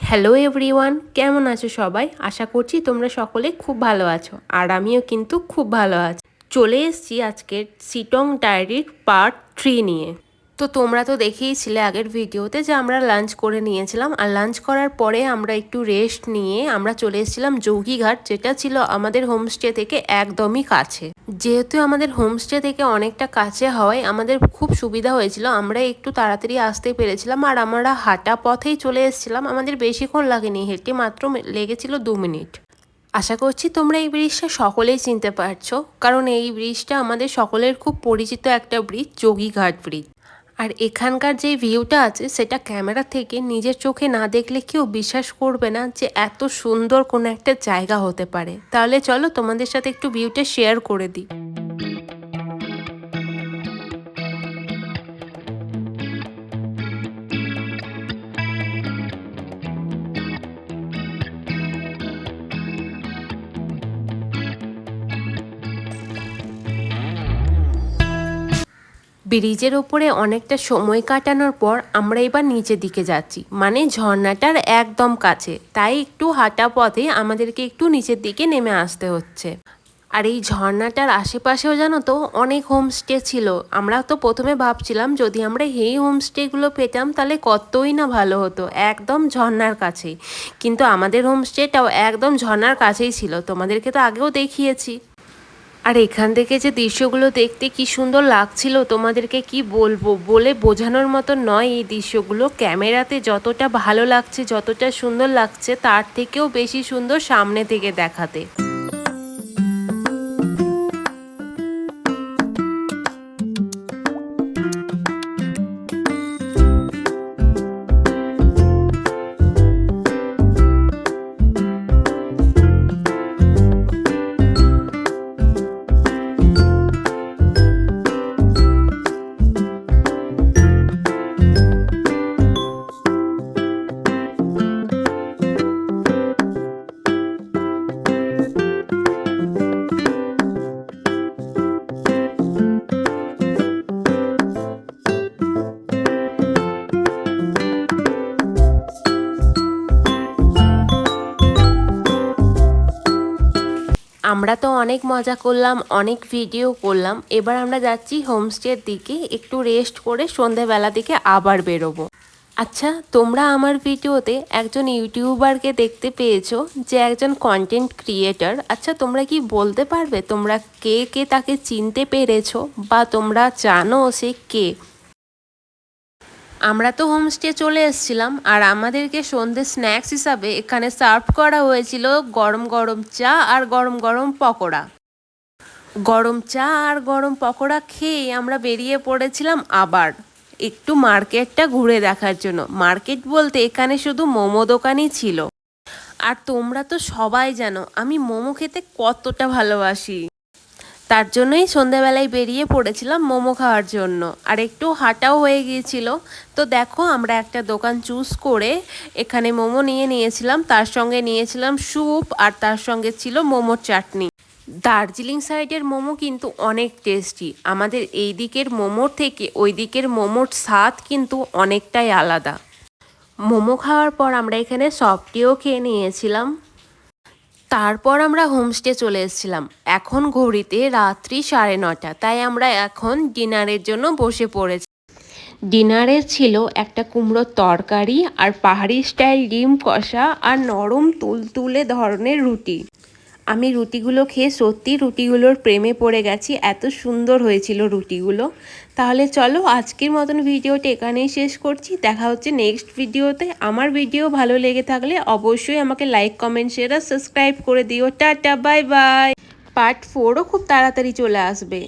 Hello everyone, কেমন আছো সবাই? আশা করছি তোমরা সকলে খুব ভালো আছো, আর আমিও কিন্তু খুব ভালো আছি। চলে এসেছি আজকের সিটং ডায়েরির পার্ট 3 নিয়ে। তো তোমরা তো দেখেইছিলে আগের ভিডিওতে যে আমরা লাঞ্চ করে নিয়েছিলাম, আর লাঞ্চ করার পরে আমরা একটু রেস্ট নিয়ে আমরা চলে এসেছিলাম যোগীঘাট, যেটা ছিল আমাদের হোমস্টে থেকে একদমই কাছে। যেহেতু আমাদের হোমস্টে থেকে অনেকটা কাছে হওয়ায় আমাদের খুব সুবিধা হয়েছিল, আমরা একটু তাড়াতাড়ি আসতে পেরেছিলাম, আর আমরা হাঁটা পথেই চলে এসেছিলাম। আমাদের বেশিক্ষণ লাগেনি, হেঁটে মাত্র লেগেছিল 2 মিনিট। আশা করছি তোমরা এই ব্রিজটা সকলেই চিনতে পারছো, কারণ এই ব্রিজটা আমাদের সকলের খুব পরিচিত একটা ব্রিজ, যোগীঘাট ব্রিজ। আর এখানকার যে ভিউটা আছে সেটা ক্যামেরা থেকে নিজের চোখে না দেখলে কেউ বিশ্বাস করবে না যে এত সুন্দর কোনো একটা জায়গা হতে পারে। তাহলে চলো তোমাদের সাথে একটু ভিউটা শেয়ার করে দিই। ব্রিজের ওপরে অনেকটা সময় কাটানোর পর আমরা এবার নিচের দিকে যাচ্ছি, মানে ঝর্ণাটার একদম কাছে, তাই একটু হাঁটা পথে আমাদেরকে একটু নিচের দিকে নেমে আসতে হচ্ছে। আর এই ঝর্ণাটার আশেপাশেও জানো তো অনেক হোমস্টে ছিল। আমরা তো প্রথমে ভাবছিলাম যদি আমরা এই হোমস্টেগুলো পেতাম তাহলে কতই না ভালো হতো, একদম ঝর্ণার কাছেই। কিন্তু আমাদের হোমস্টেটাও একদম ঝর্ণার কাছেই ছিল, তোমাদেরকে তো আগেও দেখিয়েছি। আর এখান থেকে যে দৃশ্যগুলো দেখতে কি সুন্দর লাগছিল তোমাদেরকে কি বলবো, বলে বোঝানোর মতো নয়। এই দৃশ্যগুলো ক্যামেরাতে যতটা ভালো লাগছে, যতটা সুন্দর লাগছে, তার থেকেও বেশি সুন্দর সামনে থেকে দেখাতে। আমরা তো অনেক মজা করলাম, অনেক ভিডিও করলাম। এবার আমরা যাচ্ছি হোমস্টের দিকে, একটু রেস্ট করে সন্ধেবেলা দিকে আবার বেরোবো। আচ্ছা, তোমরা আমার ভিডিওতে একজন ইউটিউবারকে দেখতে পেয়েছো, যে একজন কন্টেন্ট ক্রিয়েটর। আচ্ছা, তোমরা কি বলতে পারবে তোমরা কে কে তাকে চিনতে পেরেছো, বা তোমরা জানো সে কে? আমরা তো হোমস্টে চলে এসেছিলাম, আর আমাদেরকে সন্ধ্যে স্ন্যাক্স হিসাবে এখানে সার্ভ করা হয়েছিল গরম গরম চা আর গরম গরম পকোড়া। গরম চা আর গরম পকোড়া খেয়ে আমরা বেরিয়ে পড়েছিলাম আবার একটু মার্কেটটা ঘুরে দেখার জন্য। মার্কেট বলতে এখানে শুধু মোমো দোকানই ছিল। আর তোমরা তো সবাই জানো আমি মোমো খেতে কতটা ভালোবাসি, তার জন্যই সন্ধ্যাবেলায় বেরিয়ে পড়েছিলাম মোমো খাওয়ার জন্য। আর একটু হাঁটাও হয়ে গিয়েছিল। তো দেখো, আমরা একটা দোকান চুজ করে এখানে মোমো নিয়েছিলাম, তার সঙ্গে নিয়েছিলাম স্যুপ, আর তার সঙ্গে ছিল মোমোর চাটনি। দার্জিলিং সাইডের মোমো কিন্তু অনেক টেস্টি। আমাদের এই দিকের মোমোর থেকে ওই দিকের মোমোর স্বাদ কিন্তু অনেকটাই আলাদা। মোমো খাওয়ার পর আমরা এখানে সফটিও খেয়ে নিয়েছিলাম। তারপর আমরা হোমস্টে চলে এসেছিলাম। এখন ঘড়িতে রাত্রি 9:30, তাই আমরা এখন ডিনারের জন্য বসে পড়েছি। ডিনারে ছিল একটা কুমড়োর তরকারি, আর পাহাড়ি স্টাইল ডিম কষা, আর নরম তুলতুলে ধরনের রুটি। আমি রুটিগুলো খেয়ে সত্যি রুটিগুলোর প্রেমে পড়ে গেছি, এত সুন্দর হয়েছিল রুটিগুলো। তাহলে চলো আজকের মতন ভিডিওটা এখানেই শেষ করছি। দেখা হচ্ছে নেক্সট ভিডিওতে। আমার ভিডিও ভালো লেগে থাকলে অবশ্যই আমাকে লাইক, কমেন্ট, শেয়ার আর সাবস্ক্রাইব করে দিও। Tata, bye bye. পার্ট 4ও খুব তাড়াতাড়ি চলে আসবে।